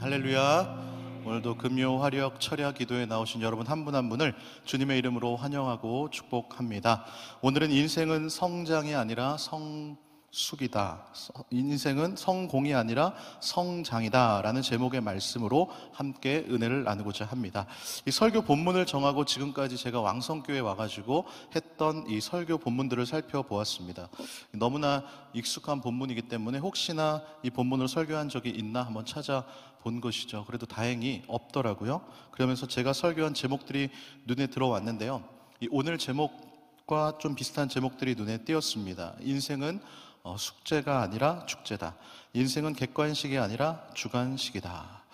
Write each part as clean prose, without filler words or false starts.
할렐루야. 오늘도 금요 화력 철야 기도에 나오신 여러분 한 분 한 분을 주님의 이름으로 환영하고 축복합니다. 오늘은 인생은 성장이 아니라 성숙이다, 인생은 성공이 아니라 성장이다 라는 제목의 말씀으로 함께 은혜를 나누고자 합니다. 이 설교 본문을 정하고 지금까지 제가 왕성교회에 와가지고 했던 이 설교 본문들을 살펴보았습니다. 너무나 익숙한 본문이기 때문에 혹시나 이 본문을 설교한 적이 있나 한번 찾아본 것이죠. 그래도 다행히 없더라고요. 그러면서 제가 설교한 제목들이 눈에 들어왔는데요, 이 오늘 제목과 좀 비슷한 제목들이 눈에 띄었습니다. 인생은 숙제가 아니라 축제다. 인생은 객관식이 아니라 주관식이다.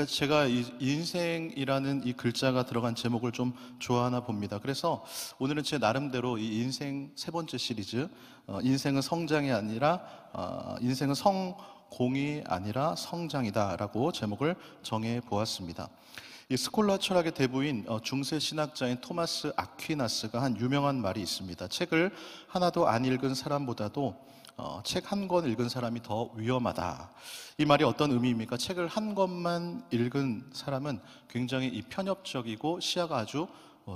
제가 이 인생이라는 이 글자가 들어간 제목을 좀 좋아하나 봅니다. 그래서 오늘은 제 나름대로 이 인생 세 번째 시리즈, 인생은 성장이 아니라 인생은 성공이 아니라 성장이다 라고 제목을 정해 보았습니다. 이 스콜라 철학의 대부인 중세 신학자인 토마스 아퀴나스가 한 유명한 말이 있습니다. 책을 하나도 안 읽은 사람보다도 책 한 권 읽은 사람이 더 위험하다. 이 말이 어떤 의미입니까? 책을 한 권만 읽은 사람은 굉장히 편협적이고 시야가 아주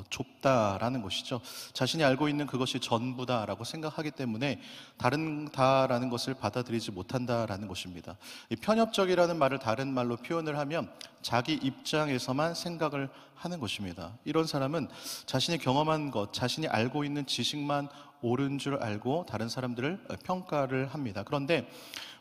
좁다라는 것이죠. 자신이 알고 있는 그것이 전부다라고 생각하기 때문에 다르다라는 것을 받아들이지 못한다라는 것입니다. 이 편협적이라는 말을 다른 말로 표현을 하면 자기 입장에서만 생각을 하는 것입니다. 이런 사람은 자신이 경험한 것, 자신이 알고 있는 지식만 옳은 줄 알고 다른 사람들을 평가를 합니다. 그런데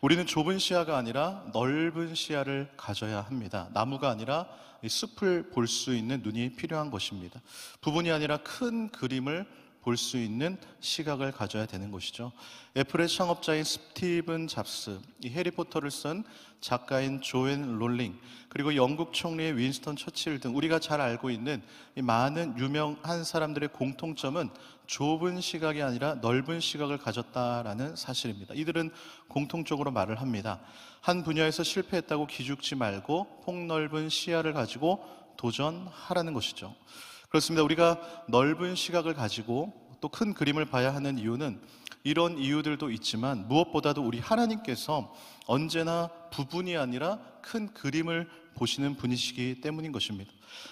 우리는 좁은 시야가 아니라 넓은 시야를 가져야 합니다. 나무가 아니라 숲을 볼 수 있는 눈이 필요한 것입니다. 부분이 아니라 큰 그림을 볼 수 있는 시각을 가져야 되는 것이죠. 애플의 창업자인 스티븐 잡스, 이 해리포터를 쓴 작가인 조앤 롤링, 그리고 영국 총리의 윈스턴 처칠 등 우리가 잘 알고 있는 이 많은 유명한 사람들의 공통점은 좁은 시각이 아니라 넓은 시각을 가졌다라는 사실입니다. 이들은 공통적으로 말을 합니다. 한 분야에서 실패했다고 기죽지 말고 폭넓은 시야를 가지고 도전하라는 것이죠. 그렇습니다. 우리가 넓은 시각을 가지고 또 큰 그림을 봐야 하는 이유는 이런 이유들도 있지만 무엇보다도 우리 하나님께서 언제나 부분이 아니라 큰 그림을 보시는 분이시기 때문인 것입니다.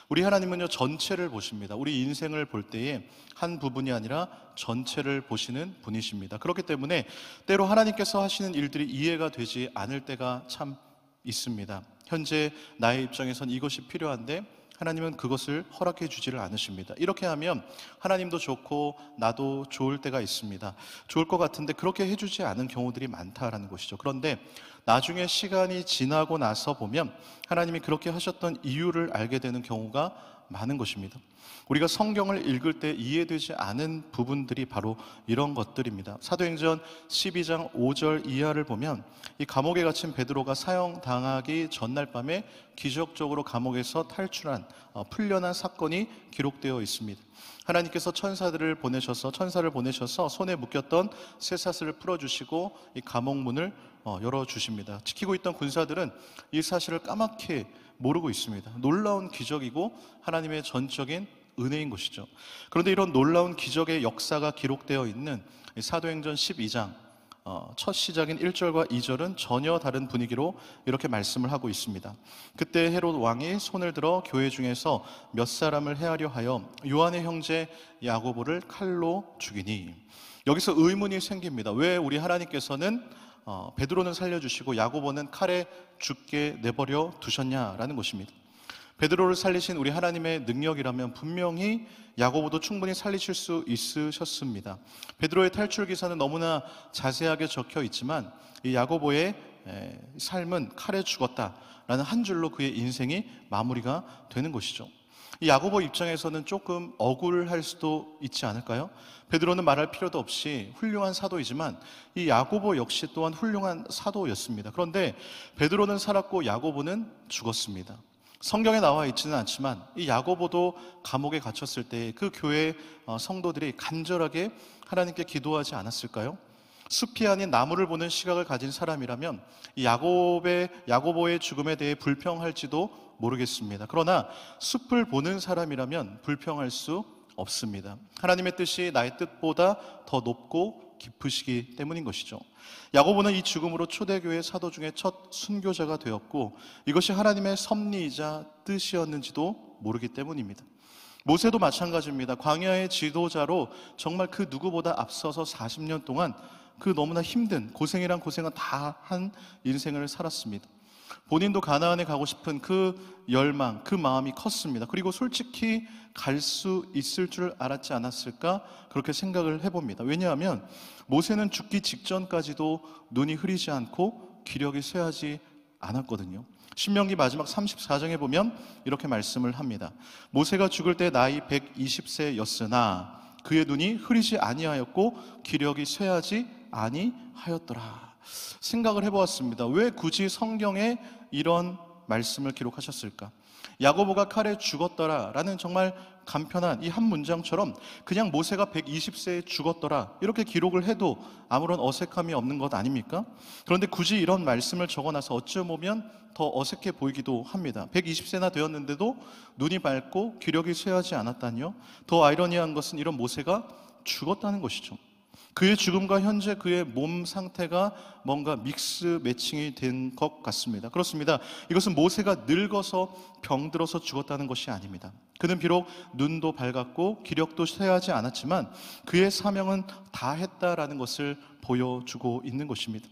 우리 하나님은요, 전체를 보십니다. 우리 인생을 볼 때에 한 부분이 아니라 전체를 보시는 분이십니다. 그렇기 때문에 때로 하나님께서 하시는 일들이 이해가 되지 않을 때가 참 있습니다. 현재 나의 입장에선 이것이 필요한데 하나님은 그것을 허락해 주지를 않으십니다. 이렇게 하면 하나님도 좋고 나도 좋을 때가 있습니다. 좋을 것 같은데 그렇게 해주지 않은 경우들이 많다라는 것이죠. 그런데 나중에 시간이 지나고 나서 보면 하나님이 그렇게 하셨던 이유를 알게 되는 경우가 많은 것입니다. 우리가 성경을 읽을 때 이해되지 않은 부분들이 바로 이런 것들입니다. 사도행전 12장 5절 이하를 보면 이 감옥에 갇힌 베드로가 사형당하기 전날 밤에 기적적으로 감옥에서 탈출한 풀려난 사건이 기록되어 있습니다. 하나님께서 천사를 보내셔서 손에 묶였던 쇠사슬을 풀어주시고 이 감옥 문을 열어주십니다. 지키고 있던 군사들은 이 사실을 까맣게 모르고 있습니다. 놀라운 기적이고 하나님의 전적인 은혜인 것이죠. 그런데 이런 놀라운 기적의 역사가 기록되어 있는 사도행전 12장 첫 시작인 1절과 2절은 전혀 다른 분위기로 이렇게 말씀을 하고 있습니다. 그때 헤롯 왕이 손을 들어 교회 중에서 몇 사람을 해하려 하여 요한의 형제 야고보를 칼로 죽이니. 여기서 의문이 생깁니다. 왜 우리 하나님께서는 베드로는 살려주시고 야고보는 칼에 죽게 내버려 두셨냐라는 것입니다. 베드로를 살리신 우리 하나님의 능력이라면 분명히 야고보도 충분히 살리실 수 있으셨습니다. 베드로의 탈출 기사는 너무나 자세하게 적혀 있지만 이 야고보의 삶은 칼에 죽었다라는 한 줄로 그의 인생이 마무리가 되는 것이죠. 이 야고보 입장에서는 조금 억울할 수도 있지 않을까요? 베드로는 말할 필요도 없이 훌륭한 사도이지만 이 야고보 역시 또한 훌륭한 사도였습니다. 그런데 베드로는 살았고 야고보는 죽었습니다. 성경에 나와 있지는 않지만 이 야고보도 감옥에 갇혔을 때 그 교회 성도들이 간절하게 하나님께 기도하지 않았을까요? 숲이 아닌 나무를 보는 시각을 가진 사람이라면 이 야고보의 죽음에 대해 불평할지도 모르겠습니다. 그러나 숲을 보는 사람이라면 불평할 수 없습니다. 하나님의 뜻이 나의 뜻보다 더 높고 깊으시기 때문인 것이죠. 야고보는 이 죽음으로 초대교회 사도 중에 첫 순교자가 되었고 이것이 하나님의 섭리이자 뜻이었는지도 모르기 때문입니다. 모세도 마찬가지입니다. 광야의 지도자로 정말 그 누구보다 앞서서 40년 동안 그 너무나 힘든 고생이란 고생은 다 한 인생을 살았습니다. 본인도 가나안에 가고 싶은 그 열망, 그 마음이 컸습니다. 그리고 솔직히 갈 수 있을 줄 알았지 않았을까? 그렇게 생각을 해봅니다. 왜냐하면 모세는 죽기 직전까지도 눈이 흐리지 않고 기력이 쇠하지 않았거든요. 신명기 마지막 34장에 보면 이렇게 말씀을 합니다. 모세가 죽을 때 나이 120세였으나 그의 눈이 흐리지 아니하였고 기력이 쇠하지 아니하였더라. 생각을 해보았습니다. 왜 굳이 성경에 이런 말씀을 기록하셨을까? 야고보가 칼에 죽었더라 라는 정말 간편한 이 한 문장처럼 그냥 모세가 120세에 죽었더라 이렇게 기록을 해도 아무런 어색함이 없는 것 아닙니까? 그런데 굳이 이런 말씀을 적어놔서 어찌보면 더 어색해 보이기도 합니다. 120세나 되었는데도 눈이 맑고 기력이 쇠하지 않았다니요? 더 아이러니한 것은 이런 모세가 죽었다는 것이죠. 그의 죽음과 현재 그의 몸 상태가 뭔가 믹스 매칭이 된 것 같습니다. 그렇습니다. 이것은 모세가 늙어서 병들어서 죽었다는 것이 아닙니다. 그는 비록 눈도 밝았고 기력도 쇠하지 않았지만 그의 사명은 다했다라는 것을 보여주고 있는 것입니다.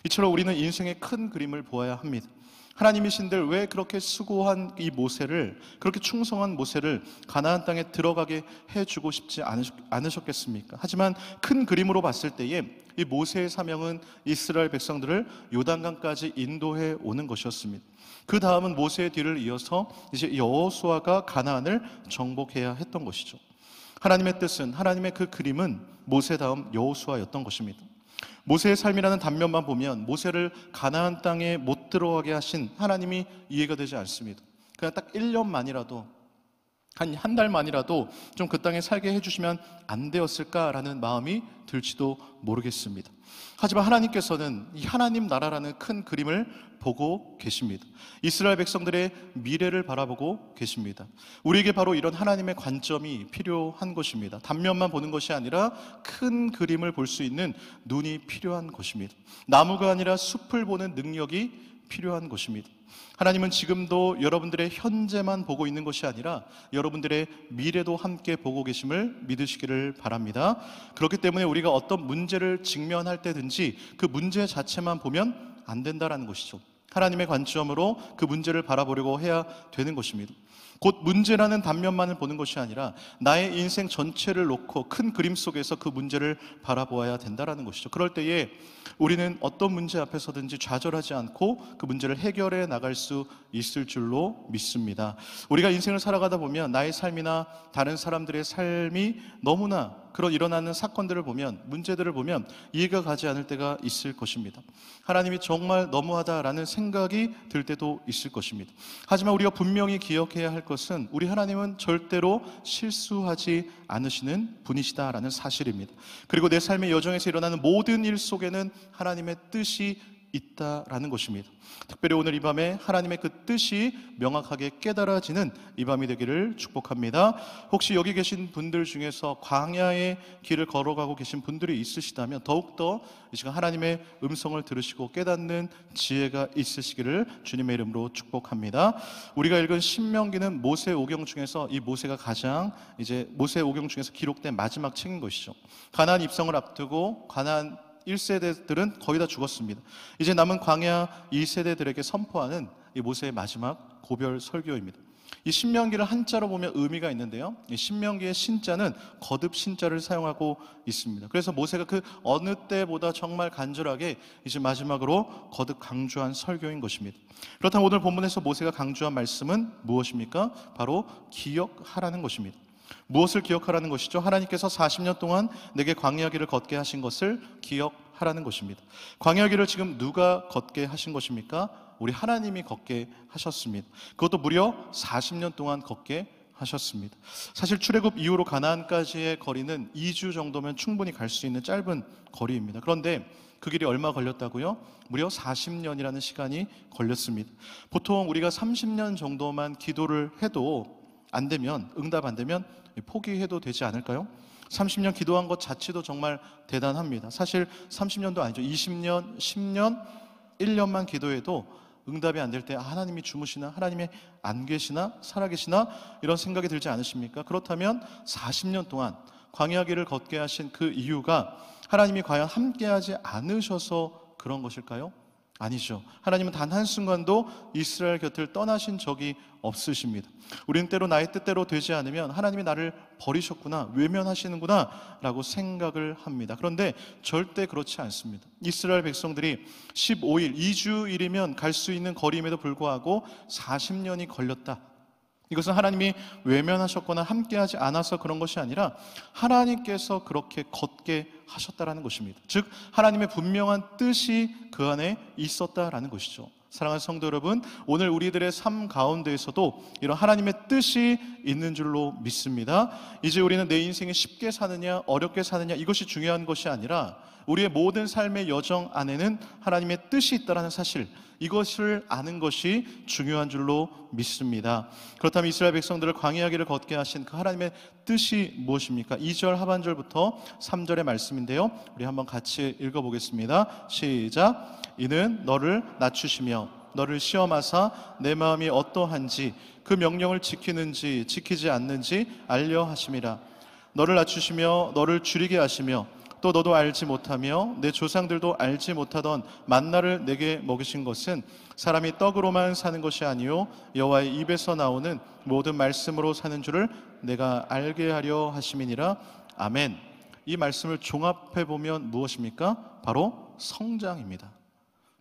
이처럼 우리는 인생의 큰 그림을 보아야 합니다. 하나님이신들 왜 그렇게 수고한 이 모세를, 그렇게 충성한 모세를 가나안 땅에 들어가게 해주고 싶지 않으셨겠습니까? 하지만 큰 그림으로 봤을 때에 이 모세의 사명은 이스라엘 백성들을 요단강까지 인도해 오는 것이었습니다. 그 다음은 모세의 뒤를 이어서 이제 여호수아가 가나안을 정복해야 했던 것이죠. 하나님의 뜻은, 하나님의 그 그림은 모세 다음 여호수아였던 것입니다. 모세의 삶이라는 단면만 보면 모세를 가나안 땅에 못 들어가게 하신 하나님이 이해가 되지 않습니다. 그냥 딱 1년만이라도 한 달만이라도 좀 그 땅에 살게 해주시면 안 되었을까라는 마음이 들지도 모르겠습니다. 하지만 하나님께서는 이 하나님 나라라는 큰 그림을 보고 계십니다. 이스라엘 백성들의 미래를 바라보고 계십니다. 우리에게 바로 이런 하나님의 관점이 필요한 것입니다. 단면만 보는 것이 아니라 큰 그림을 볼 수 있는 눈이 필요한 것입니다. 나무가 아니라 숲을 보는 능력이 필요한 것입니다. 하나님은 지금도 여러분들의 현재만 보고 있는 것이 아니라 여러분들의 미래도 함께 보고 계심을 믿으시기를 바랍니다. 그렇기 때문에 우리가 어떤 문제를 직면할 때든지 그 문제 자체만 보면 안 된다라는 것이죠. 하나님의 관점으로 그 문제를 바라보려고 해야 되는 것입니다. 곧 문제라는 단면만을 보는 것이 아니라 나의 인생 전체를 놓고 큰 그림 속에서 그 문제를 바라보아야 된다는 것이죠. 그럴 때에 우리는 어떤 문제 앞에서든지 좌절하지 않고 그 문제를 해결해 나갈 수 있을 줄로 믿습니다. 우리가 인생을 살아가다 보면 나의 삶이나 다른 사람들의 삶이 너무나 그런 일어나는 사건들을 보면, 문제들을 보면 이해가 가지 않을 때가 있을 것입니다. 하나님이 정말 너무하다라는 생각이 들 때도 있을 것입니다. 하지만 우리가 분명히 기억해야 할 것은 우리 하나님은 절대로 실수하지 않으시는 분이시다라는 사실입니다. 그리고 내 삶의 여정에서 일어나는 모든 일 속에는 하나님의 뜻이 있다라는 것입니다. 특별히 오늘 이 밤에 하나님의 그 뜻이 명확하게 깨달아지는 이 밤이 되기를 축복합니다. 혹시 여기 계신 분들 중에서 광야의 길을 걸어가고 계신 분들이 있으시다면 더욱더 이 시간 하나님의 음성을 들으시고 깨닫는 지혜가 있으시기를 주님의 이름으로 축복합니다. 우리가 읽은 신명기는 모세 오경 중에서 이 모세가 가장 이제 모세 오경 중에서 기록된 마지막 책인 것이죠. 가나안 입성을 앞두고 가나안 1세대들은 거의 다 죽었습니다. 이제 남은 광야 2세대들에게 선포하는 이 모세의 마지막 고별 설교입니다. 이 신명기를 한자로 보면 의미가 있는데요, 이 신명기의 신자는 거듭 신자를 사용하고 있습니다. 그래서 모세가 그 어느 때보다 정말 간절하게 이제 마지막으로 거듭 강조한 설교인 것입니다. 그렇다면 오늘 본문에서 모세가 강조한 말씀은 무엇입니까? 바로 기억하라는 것입니다. 무엇을 기억하라는 것이죠? 하나님께서 40년 동안 내게 광야 길을 걷게 하신 것을 기억하라는 것입니다. 광야 길을 지금 누가 걷게 하신 것입니까? 우리 하나님이 걷게 하셨습니다. 그것도 무려 40년 동안 걷게 하셨습니다. 사실 출애굽 이후로 가나안까지의 거리는 2주 정도면 충분히 갈 수 있는 짧은 거리입니다. 그런데 그 길이 얼마 걸렸다고요? 무려 40년이라는 시간이 걸렸습니다. 보통 우리가 30년 정도만 기도를 해도 안 되면, 응답 안 되면 포기해도 되지 않을까요? 30년 기도한 것 자체도 정말 대단합니다. 사실 30년도 아니죠. 20년, 10년, 1년만 기도해도 응답이 안 될 때 하나님이 주무시나? 하나님이 안 계시나? 살아계시나? 이런 생각이 들지 않으십니까? 그렇다면 40년 동안 광야길을 걷게 하신 그 이유가 하나님이 과연 함께하지 않으셔서 그런 것일까요? 아니죠. 하나님은 단 한순간도 이스라엘 곁을 떠나신 적이 없으십니다. 우리는 때로 나의 뜻대로 되지 않으면 하나님이 나를 버리셨구나, 외면하시는구나 라고 생각을 합니다. 그런데 절대 그렇지 않습니다. 이스라엘 백성들이 15일, 2주일이면 갈 수 있는 거리임에도 불구하고 40년이 걸렸다. 이것은 하나님이 외면하셨거나 함께하지 않아서 그런 것이 아니라 하나님께서 그렇게 걷게 하셨다라는 것입니다. 즉 하나님의 분명한 뜻이 그 안에 있었다라는 것이죠. 사랑하는 성도 여러분, 오늘 우리들의 삶 가운데에서도 이런 하나님의 뜻이 있는 줄로 믿습니다. 이제 우리는 내 인생이 쉽게 사느냐 어렵게 사느냐 이것이 중요한 것이 아니라 우리의 모든 삶의 여정 안에는 하나님의 뜻이 있다는 사실, 이것을 아는 것이 중요한 줄로 믿습니다. 그렇다면 이스라엘 백성들을 광야길을 걷게 하신 그 하나님의 뜻이 무엇입니까? 2절 하반절부터 3절의 말씀인데요, 우리 한번 같이 읽어보겠습니다. 시작. 이는 너를 낮추시며 너를 시험하사 내 마음이 어떠한지 그 명령을 지키는지 지키지 않는지 알려 하심이라. 너를 낮추시며 너를 줄이게 하시며 또 너도 알지 못하며 내 조상들도 알지 못하던 만나를 내게 먹이신 것은 사람이 떡으로만 사는 것이 아니요 여호와의 입에서 나오는 모든 말씀으로 사는 줄을 내가 알게 하려 하심이니라. 아멘. 이 말씀을 종합해 보면 무엇입니까? 바로 성장입니다.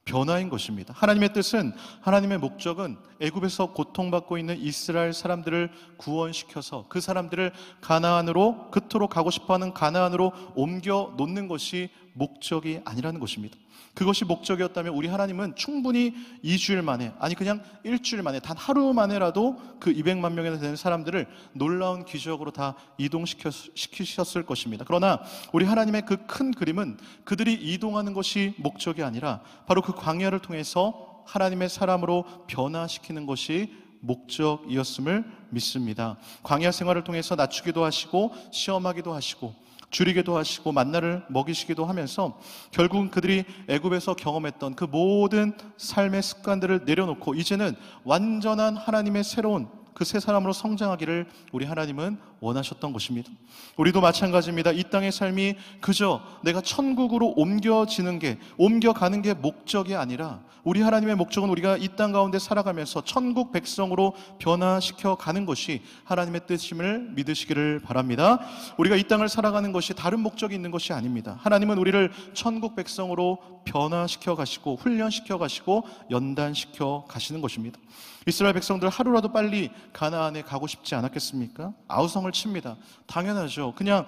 변화인 것입니다. 하나님의 뜻은, 하나님의 목적은 애굽에서 고통받고 있는 이스라엘 사람들을 구원시켜서 그 사람들을 가나안으로, 그토록 가고 싶어하는 가나안으로 옮겨 놓는 것이 목적이 아니라는 것입니다. 그것이 목적이었다면 우리 하나님은 충분히 2주일 만에, 아니 그냥 일주일 만에, 단 하루 만에라도 그 200만 명이나 되는 사람들을 놀라운 기적으로 다 이동시키셨을 것입니다. 그러나 우리 하나님의 그 큰 그림은 그들이 이동하는 것이 목적이 아니라 바로 그 광야를 통해서 하나님의 사람으로 변화시키는 것이 목적이었음을 믿습니다. 광야 생활을 통해서 낮추기도 하시고 시험하기도 하시고 줄이기도 하시고 만나를 먹이시기도 하면서 결국은 그들이 애굽에서 경험했던 그 모든 삶의 습관들을 내려놓고 이제는 완전한 하나님의 새로운 그 새 사람으로 성장하기를 우리 하나님은 원하셨던 것입니다. 우리도 마찬가지입니다. 이 땅의 삶이 그저 내가 천국으로 옮겨가는 게 목적이 아니라 우리 하나님의 목적은 우리가 이 땅 가운데 살아가면서 천국 백성으로 변화시켜 가는 것이 하나님의 뜻임을 믿으시기를 바랍니다. 우리가 이 땅을 살아가는 것이 다른 목적이 있는 것이 아닙니다. 하나님은 우리를 천국 백성으로 변화시켜 가시고 훈련시켜 가시고 연단시켜 가시는 것입니다. 이스라엘 백성들 하루라도 빨리 가나안에 가고 싶지 않았겠습니까? 아우성을 칩니다. 당연하죠. 그냥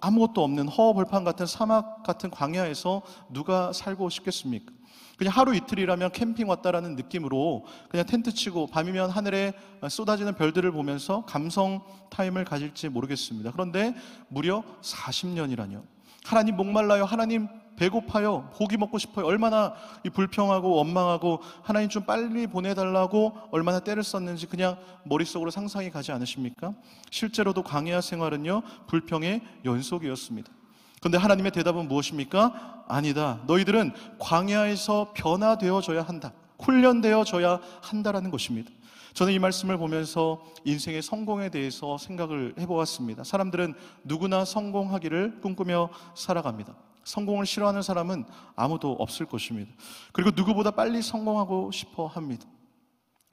아무것도 없는 허허벌판 같은 사막 같은 광야에서 누가 살고 싶겠습니까? 그냥 하루 이틀이라면 캠핑 왔다라는 느낌으로 그냥 텐트 치고 밤이면 하늘에 쏟아지는 별들을 보면서 감성 타임을 가질지 모르겠습니다. 그런데 무려 40년이라뇨. 하나님 목말라요. 하나님 배고파요. 고기 먹고 싶어요. 얼마나 이 불평하고 원망하고 하나님 좀 빨리 보내달라고 얼마나 때를 썼는지 그냥 머릿속으로 상상이 가지 않으십니까? 실제로도 광야 생활은요 불평의 연속이었습니다. 그런데 하나님의 대답은 무엇입니까? 아니다. 너희들은 광야에서 변화되어져야 한다. 훈련되어져야 한다라는 것입니다. 저는 이 말씀을 보면서 인생의 성공에 대해서 생각을 해보았습니다. 사람들은 누구나 성공하기를 꿈꾸며 살아갑니다. 성공을 싫어하는 사람은 아무도 없을 것입니다. 그리고 누구보다 빨리 성공하고 싶어 합니다.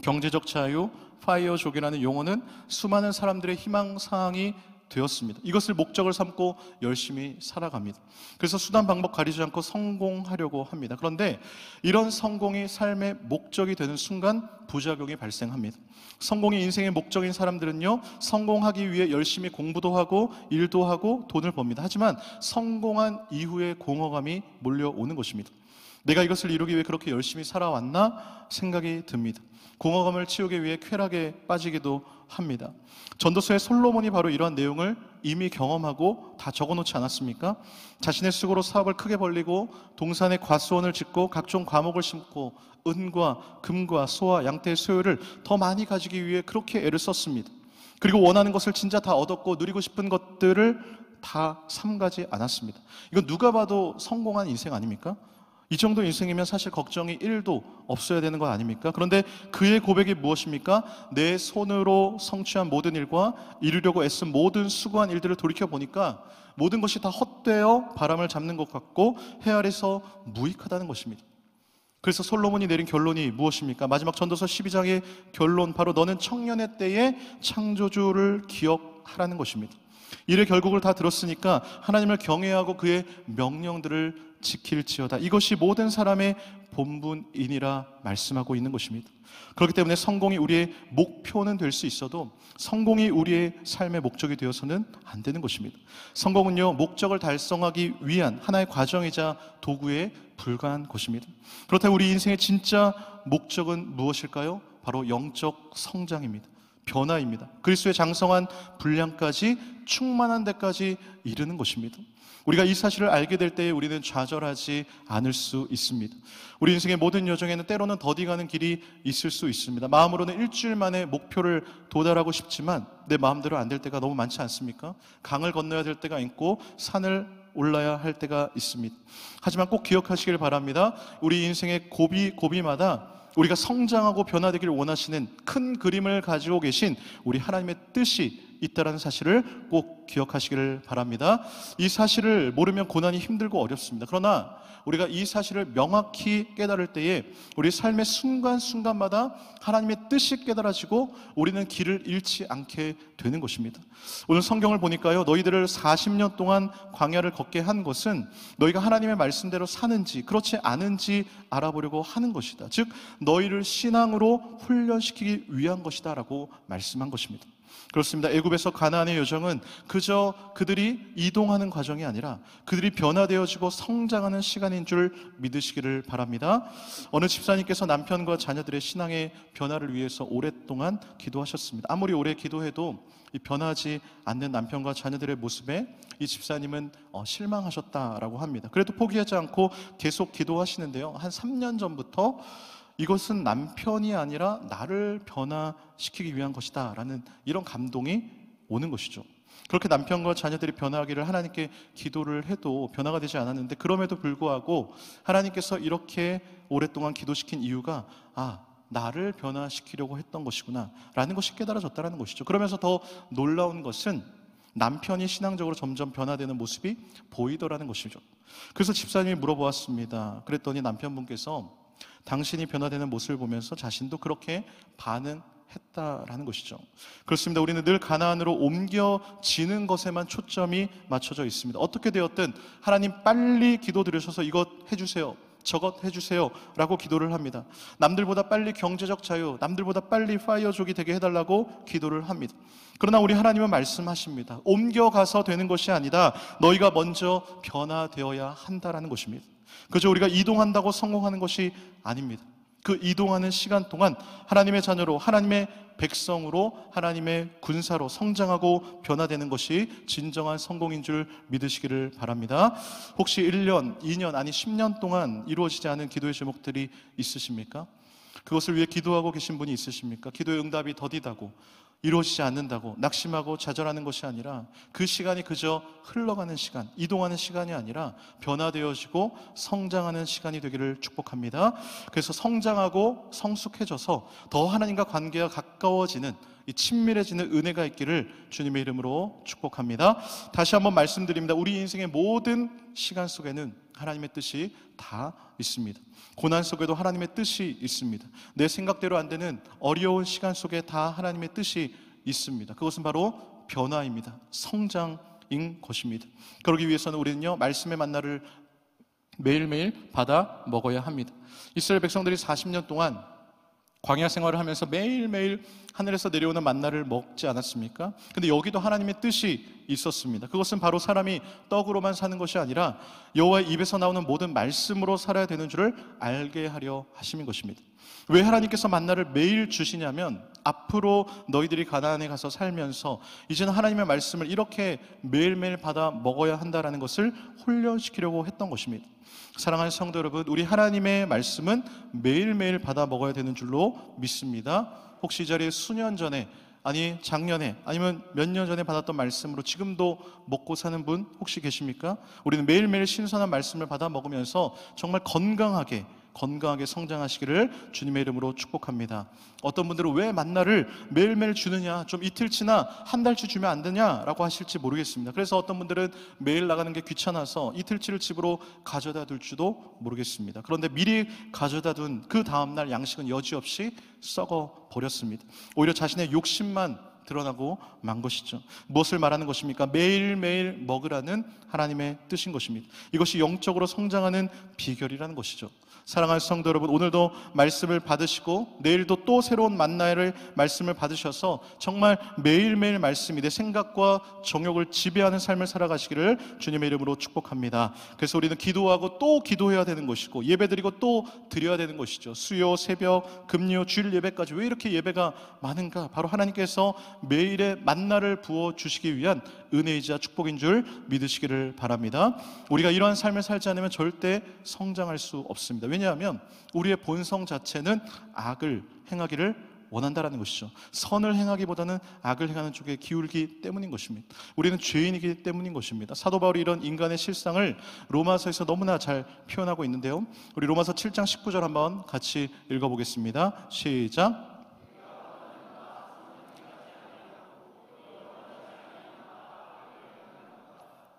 경제적 자유, 파이어족이라는 용어는 수많은 사람들의 희망사항이 되었습니다. 이것을 목적을 삼고 열심히 살아갑니다. 그래서 수단 방법 가리지 않고 성공하려고 합니다. 그런데 이런 성공이 삶의 목적이 되는 순간 부작용이 발생합니다. 성공이 인생의 목적인 사람들은요 성공하기 위해 열심히 공부도 하고 일도 하고 돈을 법니다. 하지만 성공한 이후에 공허감이 몰려오는 것입니다. 내가 이것을 이루기 위해 그렇게 열심히 살아왔나 생각이 듭니다. 공허감을 치우기 위해 쾌락에 빠지기도 합니다. 전도서의 솔로몬이 바로 이러한 내용을 이미 경험하고 다 적어놓지 않았습니까? 자신의 수고로 사업을 크게 벌리고 동산에 과수원을 짓고 각종 과목을 심고 은과 금과 소와 양떼의 소유를 더 많이 가지기 위해 그렇게 애를 썼습니다. 그리고 원하는 것을 진짜 다 얻었고 누리고 싶은 것들을 다 삼가지 않았습니다. 이건 누가 봐도 성공한 인생 아닙니까? 이 정도 인생이면 사실 걱정이 1도 없어야 되는 거 아닙니까? 그런데 그의 고백이 무엇입니까? 내 손으로 성취한 모든 일과 이루려고 애쓴 모든 수고한 일들을 돌이켜보니까 모든 것이 다 헛되어 바람을 잡는 것 같고 해 아래서 무익하다는 것입니다. 그래서 솔로몬이 내린 결론이 무엇입니까? 마지막 전도서 12장의 결론, 바로 너는 청년의 때에 창조주를 기억하라는 것입니다. 이를 결국을 다 들었으니까 하나님을 경외하고 그의 명령들을 지킬지어다. 이것이 모든 사람의 본분이니라 말씀하고 있는 것입니다. 그렇기 때문에 성공이 우리의 목표는 될 수 있어도 성공이 우리의 삶의 목적이 되어서는 안 되는 것입니다. 성공은요, 목적을 달성하기 위한 하나의 과정이자 도구에 불과한 것입니다. 그렇다면 우리 인생의 진짜 목적은 무엇일까요? 바로 영적 성장입니다. 변화입니다. 그리스도의 장성한 분량까지, 충만한 데까지 이르는 것입니다. 우리가 이 사실을 알게 될 때에 우리는 좌절하지 않을 수 있습니다. 우리 인생의 모든 여정에는 때로는 더디가는 길이 있을 수 있습니다. 마음으로는 일주일 만에 목표를 도달하고 싶지만 내 마음대로 안 될 때가 너무 많지 않습니까? 강을 건너야 될 때가 있고 산을 올라야 할 때가 있습니다. 하지만 꼭 기억하시길 바랍니다. 우리 인생의 고비마다 우리가 성장하고 변화되기를 원하시는 큰 그림을 가지고 계신 우리 하나님의 뜻이 있다는 사실을 꼭 기억하시기를 바랍니다. 이 사실을 모르면 고난이 힘들고 어렵습니다. 그러나 우리가 이 사실을 명확히 깨달을 때에 우리 삶의 순간순간마다 하나님의 뜻이 깨달아지고 우리는 길을 잃지 않게 되는 것입니다. 오늘 성경을 보니까요, 너희들을 40년 동안 광야를 걷게 한 것은 너희가 하나님의 말씀대로 사는지 그렇지 않은지 알아보려고 하는 것이다. 즉 너희를 신앙으로 훈련시키기 위한 것이다 라고 말씀한 것입니다. 그렇습니다. 애굽에서 가나안의 여정은 그저 그들이 이동하는 과정이 아니라 그들이 변화되어지고 성장하는 시간인 줄 믿으시기를 바랍니다. 어느 집사님께서 남편과 자녀들의 신앙의 변화를 위해서 오랫동안 기도하셨습니다. 아무리 오래 기도해도 이 변하지 않는 남편과 자녀들의 모습에 이 집사님은 실망하셨다라고 합니다. 그래도 포기하지 않고 계속 기도하시는데요, 한 3년 전부터 이것은 남편이 아니라 나를 변화시키기 위한 것이다 라는 이런 감동이 오는 것이죠. 그렇게 남편과 자녀들이 변화하기를 하나님께 기도를 해도 변화가 되지 않았는데, 그럼에도 불구하고 하나님께서 이렇게 오랫동안 기도시킨 이유가 나를 변화시키려고 했던 것이구나 라는 것이 깨달아졌다는 것이죠. 그러면서 더 놀라운 것은 남편이 신앙적으로 점점 변화되는 모습이 보이더라는 것이죠. 그래서 집사님이 물어보았습니다. 그랬더니 남편분께서 당신이 변화되는 모습을 보면서 자신도 그렇게 반응했다라는 것이죠. 그렇습니다. 우리는 늘 가나안으로 옮겨지는 것에만 초점이 맞춰져 있습니다. 어떻게 되었든 하나님 빨리 기도 드리셔서 이것 해주세요, 저것 해주세요 라고 기도를 합니다. 남들보다 빨리 경제적 자유, 남들보다 빨리 파이어족이 되게 해달라고 기도를 합니다. 그러나 우리 하나님은 말씀하십니다. 옮겨가서 되는 것이 아니다. 너희가 먼저 변화되어야 한다라는 것입니다. 그저 우리가 이동한다고 성공하는 것이 아닙니다. 그 이동하는 시간 동안 하나님의 자녀로, 하나님의 백성으로, 하나님의 군사로 성장하고 변화되는 것이 진정한 성공인 줄 믿으시기를 바랍니다. 혹시 1년, 2년, 아니 10년 동안 이루어지지 않은 기도의 제목들이 있으십니까? 그것을 위해 기도하고 계신 분이 있으십니까? 기도의 응답이 더디다고, 이루어지지 않는다고 낙심하고 좌절하는 것이 아니라 그 시간이 그저 흘러가는 시간, 이동하는 시간이 아니라 변화되어지고 성장하는 시간이 되기를 축복합니다. 그래서 성장하고 성숙해져서 더 하나님과 관계가 가까워지는, 이 친밀해지는 은혜가 있기를 주님의 이름으로 축복합니다. 다시 한번 말씀드립니다. 우리 인생의 모든 시간 속에는 하나님의 뜻이 다 있습니다. 고난 속에도 하나님의 뜻이 있습니다. 내 생각대로 안 되는 어려운 시간 속에 다 하나님의 뜻이 있습니다. 그것은 바로 변화입니다. 성장인 것입니다. 그러기 위해서는 우리는요, 말씀의 만나를 매일매일 받아 먹어야 합니다. 이스라엘 백성들이 40년 동안 광야 생활을 하면서 매일매일 하늘에서 내려오는 만나를 먹지 않았습니까? 근데 여기도 하나님의 뜻이 있었습니다. 그것은 바로 사람이 떡으로만 사는 것이 아니라 여호와의 입에서 나오는 모든 말씀으로 살아야 되는 줄을 알게 하려 하심인 것입니다. 왜 하나님께서 만나를 매일 주시냐면, 앞으로 너희들이 가나안에 가서 살면서 이제는 하나님의 말씀을 이렇게 매일매일 받아 먹어야 한다는 것을 훈련시키려고 했던 것입니다. 사랑하는 성도 여러분, 우리 하나님의 말씀은 매일매일 받아 먹어야 되는 줄로 믿습니다. 혹시 이 자리에 수년 전에 아니 작년에 아니면 몇 년 전에 받았던 말씀으로 지금도 먹고 사는 분 혹시 계십니까? 우리는 매일매일 신선한 말씀을 받아 먹으면서 정말 건강하게 성장하시기를 주님의 이름으로 축복합니다. 어떤 분들은 왜 만나를 매일매일 주느냐, 좀 이틀치나 한 달치 주면 안 되냐라고 하실지 모르겠습니다. 그래서 어떤 분들은 매일 나가는 게 귀찮아서 이틀치를 집으로 가져다 둘지도 모르겠습니다. 그런데 미리 가져다 둔 그 다음날 양식은 여지없이 썩어 버렸습니다. 오히려 자신의 욕심만 드러나고 만 것이죠. 무엇을 말하는 것입니까? 매일매일 먹으라는 하나님의 뜻인 것입니다. 이것이 영적으로 성장하는 비결이라는 것이죠. 사랑하는 성도 여러분, 오늘도 말씀을 받으시고 내일도 또 새로운 만나를 말씀을 받으셔서 정말 매일매일 말씀이 내 생각과 정욕을 지배하는 삶을 살아가시기를 주님의 이름으로 축복합니다. 그래서 우리는 기도하고 또 기도해야 되는 것이고 예배드리고 또 드려야 되는 것이죠. 수요, 새벽, 금요, 주일 예배까지 왜 이렇게 예배가 많은가? 바로 하나님께서 매일의 만나를 부어주시기 위한 은혜이자 축복인 줄 믿으시기를 바랍니다. 우리가 이러한 삶을 살지 않으면 절대 성장할 수 없습니다. 왜냐하면 우리의 본성 자체는 악을 행하기를 원한다라는 것이죠. 선을 행하기보다는 악을 행하는 쪽에 기울기 때문인 것입니다. 우리는 죄인이기 때문인 것입니다. 사도 바울이 이런 인간의 실상을 로마서에서 너무나 잘 표현하고 있는데요. 우리 로마서 7장 19절 한번 같이 읽어보겠습니다. 시작.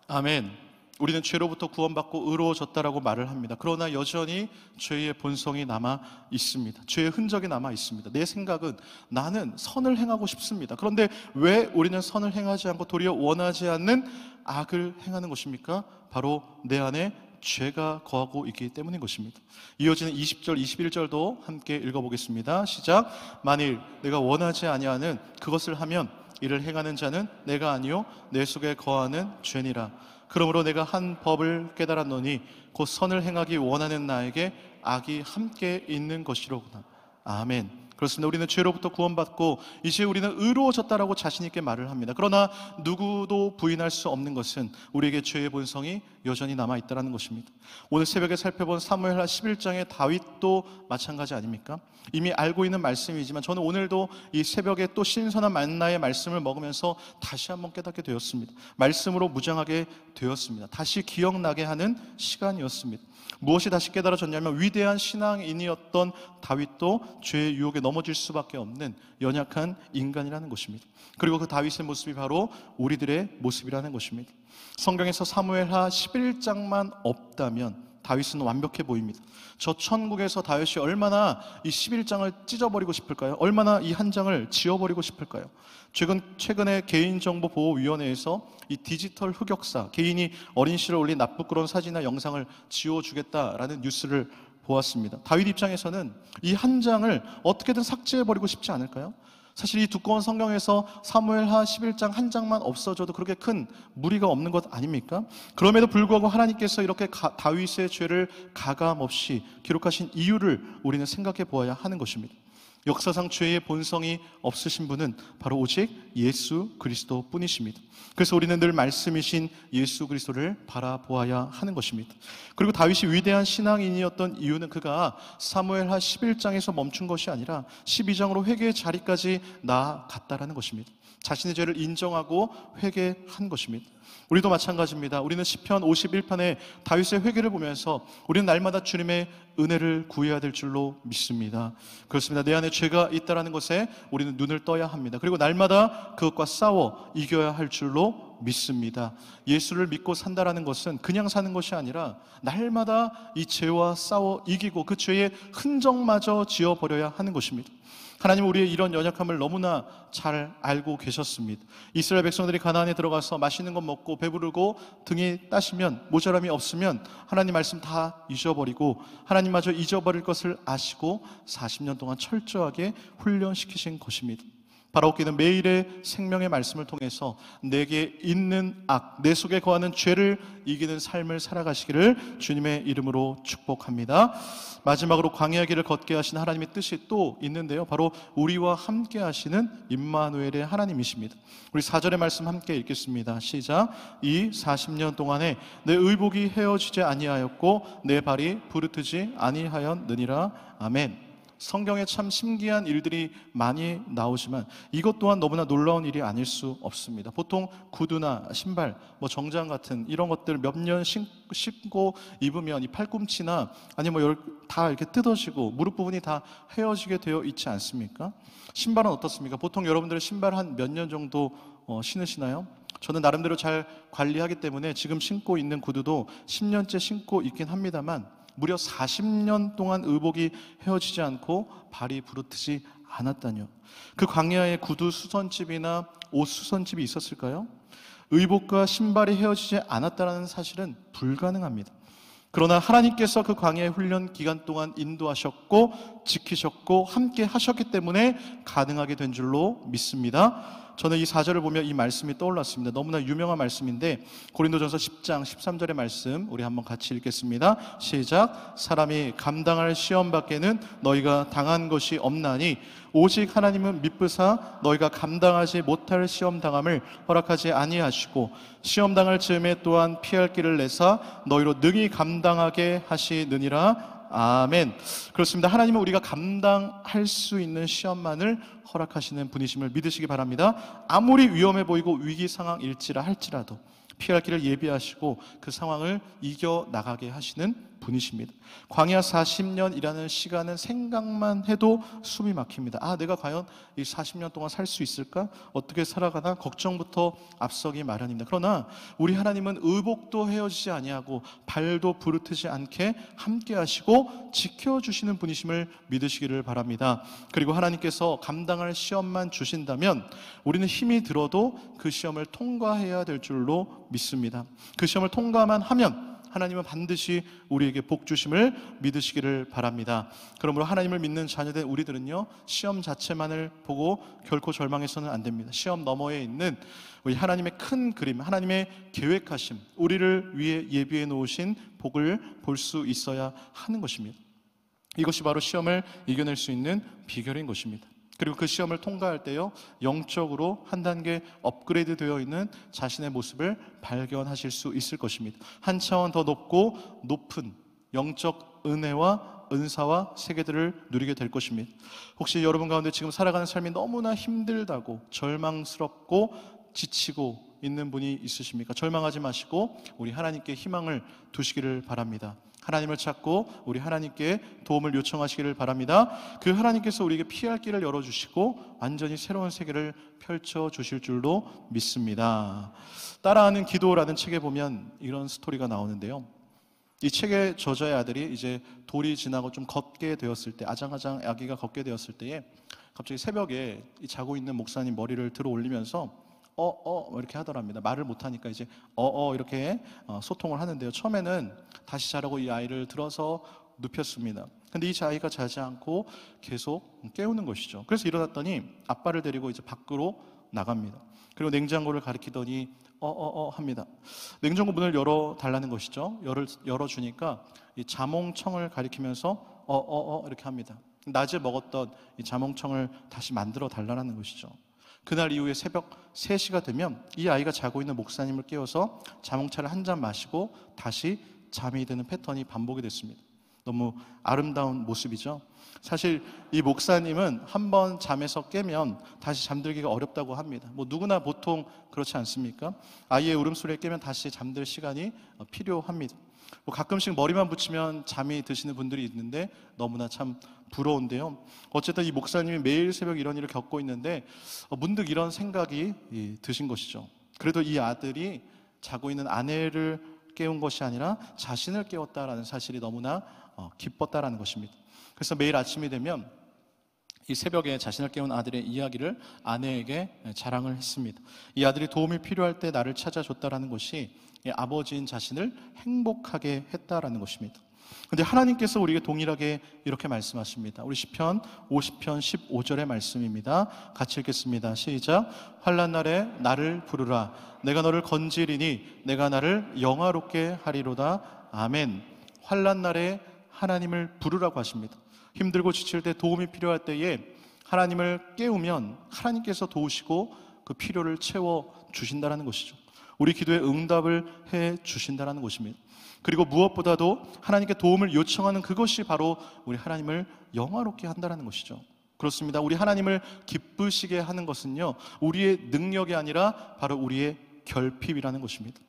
아멘. 우리는 죄로부터 구원받고 의로워졌다라고 말을 합니다. 그러나 여전히 죄의 본성이 남아 있습니다. 죄의 흔적이 남아 있습니다. 내 생각은 나는 선을 행하고 싶습니다. 그런데 왜 우리는 선을 행하지 않고 도리어 원하지 않는 악을 행하는 것입니까? 바로 내 안에 죄가 거하고 있기 때문인 것입니다. 이어지는 20절, 21절도 함께 읽어보겠습니다. 시작. 만일 내가 원하지 아니하는 그것을 하면 이를 행하는 자는 내가 아니요 내 속에 거하는 죄니라. 그러므로 내가 한 법을 깨달았노니 곧 선을 행하기 원하는 나에게 악이 함께 있는 것이로구나. 아멘. 그렇습니다. 우리는 죄로부터 구원받고 이제 우리는 의로워졌다라고 자신 있게 말을 합니다. 그러나 누구도 부인할 수 없는 것은 우리에게 죄의 본성이 여전히 남아있다는 것입니다. 오늘 새벽에 살펴본 사무엘하 11장의 다윗도 마찬가지 아닙니까? 이미 알고 있는 말씀이지만 저는 오늘도 이 새벽에 또 신선한 만나의 말씀을 먹으면서 다시 한번 깨닫게 되었습니다. 말씀으로 무장하게 되었습니다. 다시 기억나게 하는 시간이었습니다. 무엇이 다시 깨달아졌냐면 위대한 신앙인이었던 다윗도 죄의 유혹에 넘어질 수밖에 없는 연약한 인간이라는 것입니다. 그리고 그 다윗의 모습이 바로 우리들의 모습이라는 것입니다. 성경에서 사무엘하 11장만 없다면 다윗은 완벽해 보입니다. 저 천국에서 다윗이 얼마나 이 11장을 찢어버리고 싶을까요? 얼마나 이 한 장을 지워버리고 싶을까요? 최근에 개인정보보호위원회에서 이 디지털 흑역사, 개인이 어린 시절 올린 나쁘끄러운 사진이나 영상을 지워주겠다라는 뉴스를 보았습니다. 다윗 입장에서는 이 한 장을 어떻게든 삭제해버리고 싶지 않을까요? 사실 이 두꺼운 성경에서 사무엘하 11장 한 장만 없어져도 그렇게 큰 무리가 없는 것 아닙니까? 그럼에도 불구하고 하나님께서 이렇게 다윗의 죄를 가감없이 기록하신 이유를 우리는 생각해 보아야 하는 것입니다. 역사상 죄의 본성이 없으신 분은 바로 오직 예수 그리스도 뿐이십니다. 그래서 우리는 늘 말씀이신 예수 그리스도를 바라보아야 하는 것입니다. 그리고 다윗이 위대한 신앙인이었던 이유는 그가 사무엘하 11장에서 멈춘 것이 아니라 12장으로 회개의 자리까지 나아갔다라는 것입니다. 자신의 죄를 인정하고 회개한 것입니다. 우리도 마찬가지입니다. 우리는 시편 51편의 다윗의 회개를 보면서 우리는 날마다 주님의 은혜를 구해야 될 줄로 믿습니다. 그렇습니다. 내 안에 죄가 있다는 것에 우리는 눈을 떠야 합니다. 그리고 날마다 그것과 싸워 이겨야 할 줄로 믿습니다. 예수를 믿고 산다라는 것은 그냥 사는 것이 아니라 날마다 이 죄와 싸워 이기고 그 죄의 흔적마저 지워버려야 하는 것입니다. 하나님은 우리의 이런 연약함을 너무나 잘 알고 계셨습니다. 이스라엘 백성들이 가나안에 들어가서 맛있는 것 먹고 배부르고 등이 따시면 모자람이 없으면 하나님 말씀 다 잊어버리고 하나님마저 잊어버릴 것을 아시고 40년 동안 철저하게 훈련시키신 것입니다. 바라옵기는 매일의 생명의 말씀을 통해서 내게 있는 악, 내 속에 거하는 죄를 이기는 삶을 살아가시기를 주님의 이름으로 축복합니다. 마지막으로 광야의 길을 걷게 하신 하나님의 뜻이 또 있는데요. 바로 우리와 함께 하시는 임마누엘의 하나님이십니다. 우리 4절의 말씀 함께 읽겠습니다. 시작. 이 40년 동안에 내 의복이 헤어지지 아니하였고 내 발이 부르트지 아니하였느니라. 아멘. 성경에 참 신기한 일들이 많이 나오지만 이것 또한 너무나 놀라운 일이 아닐 수 없습니다. 보통 구두나 신발, 정장 같은 이런 것들 몇 년 신고 입으면 이 팔꿈치나 아니면 다 이렇게 뜯어지고 무릎 부분이 다 헤어지게 되어 있지 않습니까? 신발은 어떻습니까? 보통 여러분들은 신발 한 몇 년 정도 신으시나요? 저는 나름대로 잘 관리하기 때문에 지금 신고 있는 구두도 10년째 신고 있긴 합니다만 무려 40년 동안 의복이 헤어지지 않고 발이 부르트지 않았다뇨. 그 광야에 구두 수선집이나 옷 수선집이 있었을까요? 의복과 신발이 헤어지지 않았다는 사실은 불가능합니다. 그러나 하나님께서 그 광야의 훈련 기간 동안 인도하셨고 지키셨고 함께 하셨기 때문에 가능하게 된 줄로 믿습니다. 저는 이 4절을 보며 이 말씀이 떠올랐습니다. 너무나 유명한 말씀인데 고린도전서 10장 13절의 말씀 우리 한번 같이 읽겠습니다. 시작. 사람이 감당할 시험 밖에는 너희가 당한 것이 없나니 오직 하나님은 미쁘사 너희가 감당하지 못할 시험 당함을 허락하지 아니하시고 시험 당할 즈음에 또한 피할 길을 내사 너희로 능히 감당하게 하시느니라. 아멘. 그렇습니다. 하나님은 우리가 감당할 수 있는 시험만을 허락하시는 분이심을 믿으시기 바랍니다. 아무리 위험해 보이고 위기 상황일지라 할지라도 피할 길을 예비하시고 그 상황을 이겨나가게 하시는 분이십니다. 광야 40년이라는 시간은 생각만 해도 숨이 막힙니다. 내가 과연 이 40년 동안 살 수 있을까? 어떻게 살아가나? 걱정부터 앞서기 마련입니다. 그러나 우리 하나님은 의복도 헤어지지 아니하고 발도 부르트지 않게 함께 하시고 지켜주시는 분이심을 믿으시기를 바랍니다. 그리고 하나님께서 감당할 시험만 주신다면 우리는 힘이 들어도 그 시험을 통과해야 될 줄로 믿습니다. 그 시험을 통과만 하면 하나님은 반드시 우리에게 복 주심을 믿으시기를 바랍니다. 그러므로 하나님을 믿는 자녀된 우리들은요, 시험 자체만을 보고 결코 절망해서는 안 됩니다. 시험 너머에 있는 우리 하나님의 큰 그림, 하나님의 계획하심, 우리를 위해 예비해 놓으신 복을 볼 수 있어야 하는 것입니다. 이것이 바로 시험을 이겨낼 수 있는 비결인 것입니다. 그리고 그 시험을 통과할 때요, 영적으로 한 단계 업그레이드 되어 있는 자신의 모습을 발견하실 수 있을 것입니다. 한 차원 더 높고 높은 영적 은혜와 은사와 세계들을 누리게 될 것입니다. 혹시 여러분 가운데 지금 살아가는 삶이 너무나 힘들다고 절망스럽고 지치고 있는 분이 있으십니까? 절망하지 마시고 우리 하나님께 희망을 두시기를 바랍니다. 하나님을 찾고 우리 하나님께 도움을 요청하시기를 바랍니다. 그 하나님께서 우리에게 피할 길을 열어주시고 완전히 새로운 세계를 펼쳐주실 줄로 믿습니다. 따라하는 기도라는 책에 보면 이런 스토리가 나오는데요, 이 책의 저자의 아들이 이제 돌이 지나고 좀 걷게 되었을 때, 아장아장 아기가 걷게 되었을 때에 갑자기 새벽에 자고 있는 목사님 머리를 들어 올리면서 이렇게 하더랍니다. 말을 못하니까 이제 이렇게 소통을 하는데요, 처음에는 다시 자라고 이 아이를 들어서 눕혔습니다. 근데 이 아이가 자지 않고 계속 깨우는 것이죠. 그래서 일어났더니 아빠를 데리고 이제 밖으로 나갑니다. 그리고 냉장고를 가리키더니 합니다. 냉장고 문을 열어달라는 것이죠. 열어주니까 이 자몽청을 가리키면서 이렇게 합니다. 낮에 먹었던 이 자몽청을 다시 만들어 달라는 것이죠. 그날 이후에 새벽 3시가 되면 이 아이가 자고 있는 목사님을 깨워서 자몽차를 한 잔 마시고 다시 잠이 드는 패턴이 반복이 됐습니다. 너무 아름다운 모습이죠. 사실 이 목사님은 한번 잠에서 깨면 다시 잠들기가 어렵다고 합니다. 누구나 보통 그렇지 않습니까? 아이의 울음소리에 깨면 다시 잠들 시간이 필요합니다. 가끔씩 머리만 붙이면 잠이 드시는 분들이 있는데 너무나 참 부러운데요, 어쨌든 이 목사님이 매일 새벽 이런 일을 겪고 있는데 문득 이런 생각이 드신 것이죠. 그래도 이 아들이 자고 있는 아내를 깨운 것이 아니라 자신을 깨웠다라는 사실이 너무나 기뻤다라는 것입니다. 그래서 매일 아침이 되면 이 새벽에 자신을 깨운 아들의 이야기를 아내에게 자랑을 했습니다. 이 아들이 도움이 필요할 때 나를 찾아줬다라는 것이 아버지인 자신을 행복하게 했다라는 것입니다. 그런데 하나님께서 우리에게 동일하게 이렇게 말씀하십니다. 우리 시편 50편 15절의 말씀입니다. 같이 읽겠습니다. 시작. 환난 날에 나를 부르라. 내가 너를 건지리니 내가 나를 영화롭게 하리로다. 아멘. 환난 날에 하나님을 부르라고 하십니다. 힘들고 지칠 때, 도움이 필요할 때에 하나님을 깨우면 하나님께서 도우시고 그 필요를 채워 주신다는 것이죠. 우리 기도에 응답을 해 주신다는 것입니다. 그리고 무엇보다도 하나님께 도움을 요청하는 그것이 바로 우리 하나님을 영화롭게 한다는 것이죠. 그렇습니다. 우리 하나님을 기쁘시게 하는 것은요, 우리의 능력이 아니라 바로 우리의 결핍이라는 것입니다.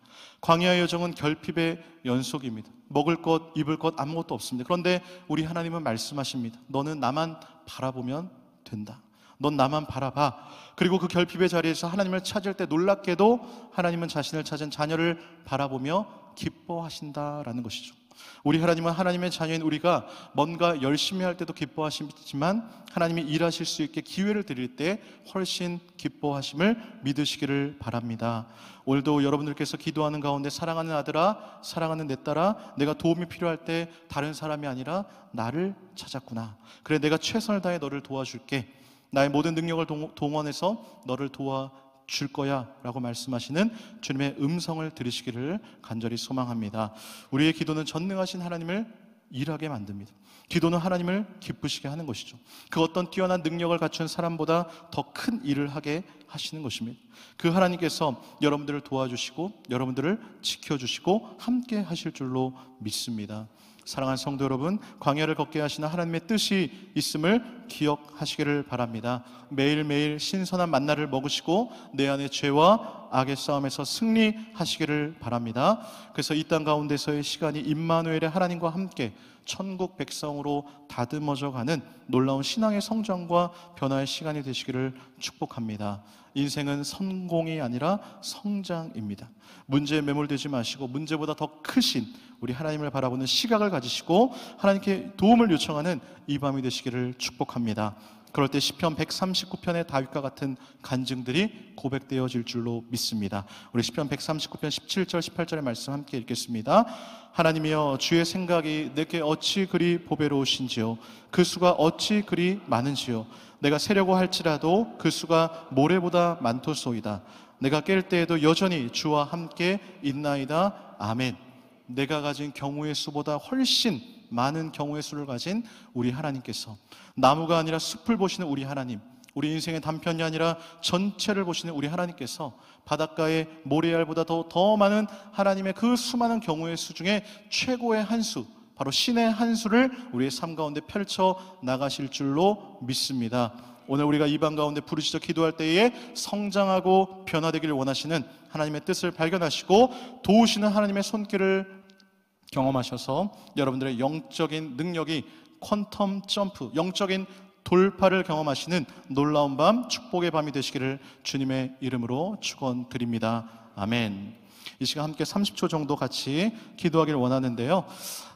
광야의 여정은 결핍의 연속입니다. 먹을 것, 입을 것 아무것도 없습니다. 그런데 우리 하나님은 말씀하십니다. 너는 나만 바라보면 된다. 넌 나만 바라봐. 그리고 그 결핍의 자리에서 하나님을 찾을 때 놀랍게도 하나님은 자신을 찾은 자녀를 바라보며 기뻐하신다라는 것이죠. 우리 하나님은 하나님의 자녀인 우리가 뭔가 열심히 할 때도 기뻐하시지만 하나님이 일하실 수 있게 기회를 드릴 때 훨씬 기뻐하심을 믿으시기를 바랍니다. 오늘도 여러분들께서 기도하는 가운데 사랑하는 아들아, 사랑하는 내 딸아, 내가 도움이 필요할 때 다른 사람이 아니라 나를 찾았구나. 그래, 내가 최선을 다해 너를 도와줄게. 나의 모든 능력을 동원해서 너를 도와줄 거야 라고 말씀하시는 주님의 음성을 들으시기를 간절히 소망합니다. 우리의 기도는 전능하신 하나님을 일하게 만듭니다. 기도는 하나님을 기쁘시게 하는 것이죠. 그 어떤 뛰어난 능력을 갖춘 사람보다 더 큰 일을 하게 하시는 것입니다. 그 하나님께서 여러분들을 도와주시고 여러분들을 지켜주시고 함께 하실 줄로 믿습니다. 사랑하는 성도 여러분, 광야를 걷게 하시는 하나님의 뜻이 있음을 기억하시기를 바랍니다. 매일매일 신선한 만나를 먹으시고 내 안의 죄와 악의 싸움에서 승리하시기를 바랍니다. 그래서 이 땅 가운데서의 시간이 임마누엘의 하나님과 함께 천국 백성으로 다듬어져 가는 놀라운 신앙의 성장과 변화의 시간이 되시기를 축복합니다. 인생은 성공이 아니라 성장입니다. 문제에 매몰되지 마시고 문제보다 더 크신 우리 하나님을 바라보는 시각을 가지시고 하나님께 도움을 요청하는 이 밤이 되시기를 축복합니다. 그럴 때 시편 139편의 다윗과 같은 간증들이 고백되어질 줄로 믿습니다. 우리 시편 139편 17절 18절의 말씀 함께 읽겠습니다. 하나님이여, 주의 생각이 내게 어찌 그리 보배로우신지요, 그 수가 어찌 그리 많은지요. 내가 세려고 할지라도 그 수가 모래보다 많도소이다. 내가 깰 때에도 여전히 주와 함께 있나이다. 아멘. 내가 가진 경우의 수보다 훨씬 많은 경우의 수를 가진 우리 하나님께서, 나무가 아니라 숲을 보시는 우리 하나님, 우리 인생의 단편이 아니라 전체를 보시는 우리 하나님께서 바닷가의 모래알보다 더 많은 하나님의 그 수많은 경우의 수 중에 최고의 한 수, 바로 신의 한 수를 우리의 삶 가운데 펼쳐 나가실 줄로 믿습니다. 오늘 우리가 이 밤 가운데 부르짖어 기도할 때에 성장하고 변화되기를 원하시는 하나님의 뜻을 발견하시고 도우시는 하나님의 손길을 경험하셔서 여러분들의 영적인 능력이 퀀텀 점프, 영적인 돌파를 경험하시는 놀라운 밤, 축복의 밤이 되시기를 주님의 이름으로 축원드립니다. 아멘. 이 시간 함께 30초 정도 같이 기도하기를 원하는데요,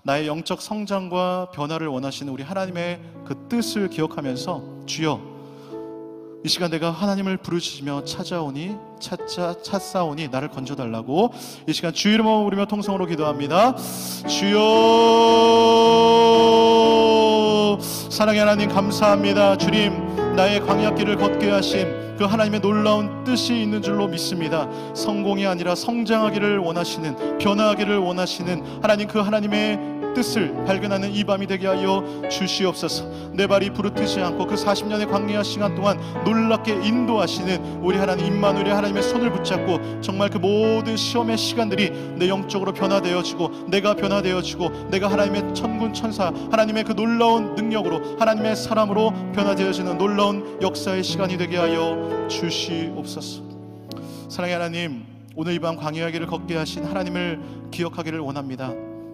나의 영적 성장과 변화를 원하시는 우리 하나님의 그 뜻을 기억하면서, 주여, 이 시간 내가 하나님을 부르짖으며 찾사오니 나를 건져달라고 이 시간 주 이름으로 부르며 통성으로 기도합니다. 주여, 사랑의 하나님 감사합니다. 주님, 나의 광야길을 걷게 하신 그 하나님의 놀라운 뜻이 있는 줄로 믿습니다. 성공이 아니라 성장하기를 원하시는, 변화하기를 원하시는 하나님, 그 하나님의 뜻을 발견하는 이 밤이 되게 하여 주시옵소서. 내 발이 부르트지 않고 그 40년의 광야 시간 동안 놀랍게 인도하시는 우리 하나님 임마누엘의 하나님의 손을 붙잡고 정말 그 모든 시험의 시간들이 내 영적으로 변화되어지고 내가 변화되어지고 내가 하나님의 천군 천사, 하나님의 그 놀라운 능력으로, 하나님의 사람으로 변화되어지는 놀라운 역사의 시간이 되게 하여 주시옵소서. 사랑의 하나님, 오늘 이 밤 광야의 길을 걷게 하신 하나님을 기억하기를 원합니다.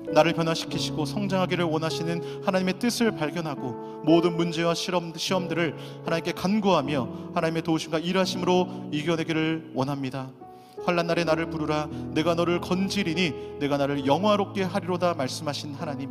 나를 변화시키시고 성장하기를 원하시는 하나님의 뜻을 발견하고 모든 문제와 시험들을 하나님께 간구하며 하나님의 도우심과 일하심으로 이겨내기를 원합니다. 환난 날에 나를 부르라, 내가 너를 건지리니 내가 나를 영화롭게 하리로다 말씀하신 하나님,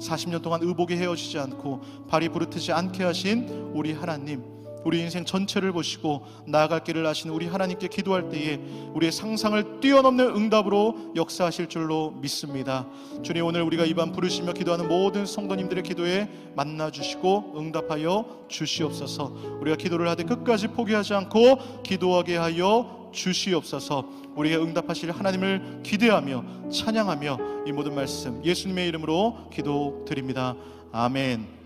40년 동안 의복이 헤어지지 않고 발이 부르트지 않게 하신 우리 하나님, 우리 인생 전체를 보시고 나아갈 길을 아시는 우리 하나님께 기도할 때에 우리의 상상을 뛰어넘는 응답으로 역사하실 줄로 믿습니다. 주님, 오늘 우리가 이 밤 부르시며 기도하는 모든 성도님들의 기도에 만나주시고 응답하여 주시옵소서. 우리가 기도를 하되 끝까지 포기하지 않고 기도하게 하여 주시옵소서. 우리의 응답하실 하나님을 기대하며 찬양하며 이 모든 말씀 예수님의 이름으로 기도드립니다. 아멘.